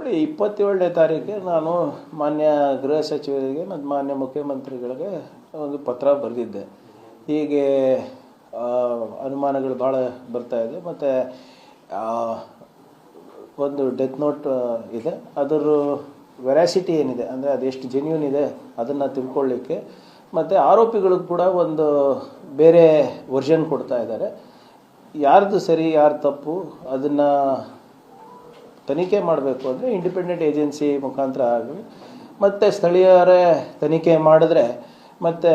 ನೋಡಿ 27ನೇ ತಾರೀಕಿಗೆ ನಾನು ಮಾನ್ಯ ಗೃಹ ಸಚಿವರಿಗೆ ಮತ್ತು ಮಾನ್ಯ ಮುಖ್ಯಮಂತ್ರಿಗಳಿಗೆ ಒಂದು ಪತ್ರ ಬರೆದಿದ್ದೆ. ಹೀಗೆ ಅನುಮಾನಗಳು ಭಾಳ ಬರ್ತಾ ಇದೆ ಮತ್ತು ಒಂದು ಡೆತ್ ನೋಟ್ ಇದೆ, ಅದರ ವೆರಾಸಿಟಿ ಏನಿದೆ ಅಂದರೆ ಅದೆಷ್ಟು ಜೆನ್ಯೂನ್ ಇದೆ ಅದನ್ನು ತಿಳ್ಕೊಳ್ಳಿಕ್ಕೆ, ಮತ್ತು ಆರೋಪಿಗಳು ಕೂಡ ಒಂದು ಬೇರೆ ವರ್ಷನ್ ಕೊಡ್ತಾ ಇದ್ದಾರೆ. ಯಾರ್ದು ಸರಿ ಯಾರು ತಪ್ಪು ಅದನ್ನು ತನಿಖೆ ಮಾಡಬೇಕು ಅಂದರೆ ಇಂಡಿಪೆಂಡೆಂಟ್ ಏಜೆನ್ಸಿ ಮುಖಾಂತರ ಆಗಲಿ, ಮತ್ತು ಸ್ಥಳೀಯರೇ ತನಿಖೆ ಮಾಡಿದ್ರೆ ಮತ್ತು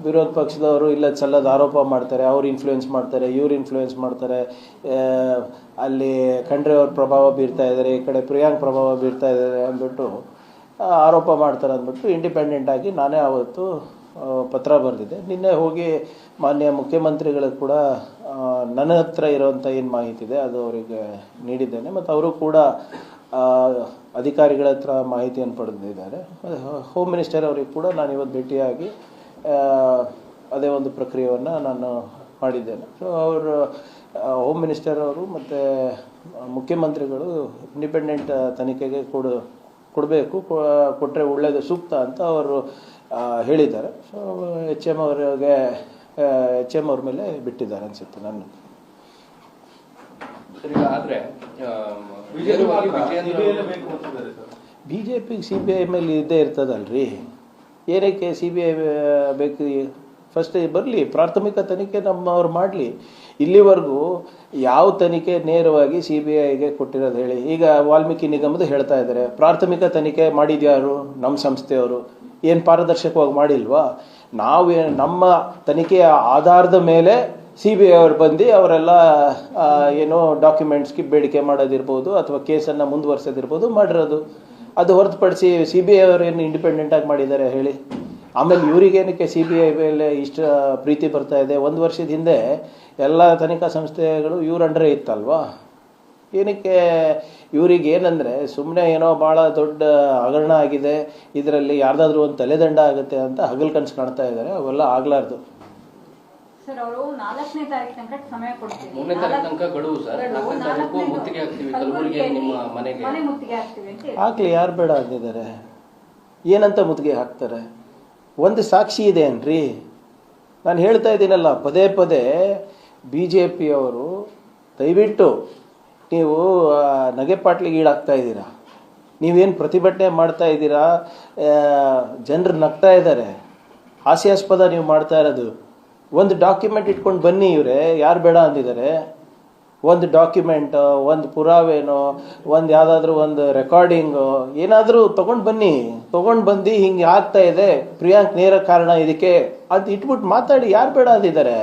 ವಿರೋಧ ಪಕ್ಷದವರು ಇಲ್ಲ ಸಲ್ಲದ ಆರೋಪ ಮಾಡ್ತಾರೆ, ಅವ್ರು ಇನ್ಫ್ಲೂಯೆನ್ಸ್ ಮಾಡ್ತಾರೆ, ಇವ್ರು ಇನ್ಫ್ಲೂಯೆನ್ಸ್ ಮಾಡ್ತಾರೆ, ಅಲ್ಲಿ ಖಂಡ್ರೆ ಅವ್ರ ಪ್ರಭಾವ ಬೀರ್ತಾ ಇದ್ದಾರೆ, ಈ ಕಡೆ ಪ್ರಿಯಾಂಕ್ ಪ್ರಭಾವ ಬೀರ್ತಾ ಇದ್ದಾರೆ ಅಂದ್ಬಿಟ್ಟು ಆರೋಪ ಮಾಡ್ತಾರೆ ಅಂದ್ಬಿಟ್ಟು ಇಂಡಿಪೆಂಡೆಂಟಾಗಿ ನಾನೇ ಆವತ್ತು ಪತ್ರ ಬರೆದಿದ್ದೆ. ನಿನ್ನೆ ಹೋಗಿ ಮಾನ್ಯ ಮುಖ್ಯಮಂತ್ರಿಗಳಿಗೆ ಕೂಡ ನನ್ನ ಹತ್ರ ಇರೋವಂಥ ಏನು ಮಾಹಿತಿ ಇದೆ ಅದು ಅವರಿಗೆ ನೀಡಿದ್ದೇನೆ, ಮತ್ತು ಅವರು ಕೂಡ ಅಧಿಕಾರಿಗಳ ಹತ್ರ ಮಾಹಿತಿಯನ್ನು ಪಡೆದಿದ್ದಾರೆ. ಹೋಮ್ ಮಿನಿಸ್ಟರ್ ಅವರಿಗೆ ಕೂಡ ನಾನು ಇವತ್ತು ಭೇಟಿಯಾಗಿ ಅದೇ ಒಂದು ಪ್ರಕ್ರಿಯೆಯನ್ನು ನಾನು ಮಾಡಿದ್ದೇನೆ. ಸೊ ಅವರು ಹೋಮ್ ಮಿನಿಸ್ಟರ್ ಅವರು ಮತ್ತು ಮುಖ್ಯಮಂತ್ರಿಗಳು ಇಂಡಿಪೆಂಡೆಂಟ್ ತನಿಖೆಗೆ ಕೊಡಬೇಕು, ಕೊಟ್ಟರೆ ಒಳ್ಳೆಯದು ಸೂಕ್ತ ಅಂತ ಅವರು ಹೇಳಿದ್ದಾರೆ. ಸೊ ಎಚ್ ಎಮ್ ಅವ್ರ ಮೇಲೆ ಬಿಟ್ಟಿದ್ದಾರೆ ಅನಿಸುತ್ತೆ ನನ್ನ. BJP CBI ಮೇಲೆ ಇದ್ದೇ ಇರ್ತದಲ್ರಿ, ಏನಕ್ಕೆ CBI ಬೇಕು? ಫಸ್ಟ್ ಬರಲಿ, ಪ್ರಾಥಮಿಕ ತನಿಖೆ ನಮ್ಮವ್ರು ಮಾಡಲಿ. ಇಲ್ಲಿವರೆಗೂ ಯಾವ ತನಿಖೆ ನೇರವಾಗಿ CBIಗೆ ಕೊಟ್ಟಿರೋದು ಹೇಳಿ? ಈಗ ವಾಲ್ಮೀಕಿ ನಿಗಮದ ಹೇಳ್ತಾ ಇದ್ದಾರೆ, ಪ್ರಾಥಮಿಕ ತನಿಖೆ ಮಾಡಿದ್ಯಾರು? ನಮ್ಮ ಸಂಸ್ಥೆಯವರು. ಏನು ಪಾರದರ್ಶಕವಾಗಿ ಮಾಡಿಲ್ವಾ? ನಾವು ನಮ್ಮ ತನಿಖೆಯ ಆಧಾರದ ಮೇಲೆ CBI ಅವರು ಬಂದು ಅವರೆಲ್ಲ ಏನೋ ಡಾಕ್ಯುಮೆಂಟ್ಸ್ಗೆ ಬೇಡಿಕೆ ಮಾಡೋದಿರ್ಬೋದು ಅಥವಾ ಕೇಸನ್ನು ಮುಂದುವರ್ಸೋದಿರ್ಬೋದು ಮಾಡಿರೋದು. ಅದು ಹೊರತುಪಡಿಸಿ CBI ಅವರು ಏನು ಇಂಡಿಪೆಂಡೆಂಟಾಗಿ ಮಾಡಿದ್ದಾರೆ ಹೇಳಿ? ಆಮೇಲೆ ಇವರಿಗೇನಕ್ಕೆ CBI ಮೇಲೆ ಇಷ್ಟು ಪ್ರೀತಿ ಬರ್ತಾ ಇದೆ? 1 ವರ್ಷದ ಹಿಂದೆ ಎಲ್ಲ ತನಿಖಾ ಸಂಸ್ಥೆಗಳು ಇವ್ರ ಅಂಡರೇ ಇತ್ತಲ್ವಾ? ಏನಕ್ಕೆ ಇವ್ರಿಗೆ ಏನಂದರೆ ಸುಮ್ಮನೆ ಏನೋ ಭಾಳ ದೊಡ್ಡ ಹಗರಣ ಆಗಿದೆ, ಇದರಲ್ಲಿ ಯಾರ್ದಾದ್ರೂ ಒಂದು ತಲೆದಂಡ ಆಗುತ್ತೆ ಅಂತ ಹಗಲು ಕನಸು ಕಾಣ್ತಾ ಇದ್ದಾರೆ. ಅವೆಲ್ಲ ಆಗ್ಲಾರ್ದು. ಸರ್, ಅವರು 4ನೇ ತಾರೀಕು ತನಕ ಸಮಯ ಕೊಡ್ತೀವಿ. 3ನೇ ತಾರೀಕು ತನಕ ಗಡುವು ಸರ್. 4ನೇ ತಾರೀಕು ಮುತ್ತಿಗೆ ಹಾಕ್ತೀವಿ, ಕಲಬುರಗಿ ನಿಮ್ಮ ಮನೆ ಮುತ್ತಿಗೆ ಹಾಕ್ತೀವಿ ಅಂತ ಹಾಕ್ಲಿ. ಯಾರು ಬೇಡ ಅಂದಿದ್ದಾರೆ? ಏನಂತ ಮುತ್ತಿಗೆ ಹಾಕ್ತಾರೆ? ಒಂದು ಸಾಕ್ಷಿ ಇದೆ ಏನ್ರಿ? ನಾನು ಹೇಳ್ತಾ ಇದ್ದೀನಲ್ಲ ಪದೇ ಪದೇ, BJP ಅವರು ದಯವಿಟ್ಟು ನೀವು ನಗೆಪಾಟ್ಲಿಗೆ ಈಡಾಗ್ತಾ ಇದ್ದೀರಾ. ನೀವೇನು ಪ್ರತಿಭಟನೆ ಮಾಡ್ತಾ ಇದ್ದೀರಾ? ಜನರು ನಗ್ತಾ ಇದ್ದಾರೆ, ಹಾಸ್ಯಾಸ್ಪದ ನೀವು ಮಾಡ್ತಾ ಇರೋದು. ಒಂದು ಡಾಕ್ಯುಮೆಂಟ್ ಇಟ್ಕೊಂಡು ಬನ್ನಿ. ಇವರೇ ಯಾರು ಬೇಡ ಅಂದಿದ್ದಾರೆ? ಒಂದು ಡಾಕ್ಯುಮೆಂಟ್, ಒಂದು ಪುರಾವೆನೋ, ಒಂದು ಯಾವುದಾದ್ರೂ ಒಂದು ರೆಕಾರ್ಡಿಂಗು ಏನಾದರೂ ತೊಗೊಂಡು ಬಂದು ಹಿಂಗೆ ಆಗ್ತಾ ಇದೆ, ಪ್ರಿಯಾಂಕ್ ನೇರ ಕಾರಣ ಇದಕ್ಕೆ ಅಂತ ಇಟ್ಬಿಟ್ಟು ಮಾತಾಡಿ. ಯಾರು ಬೇಡ ಅಂದಿದ್ದಾರೆ?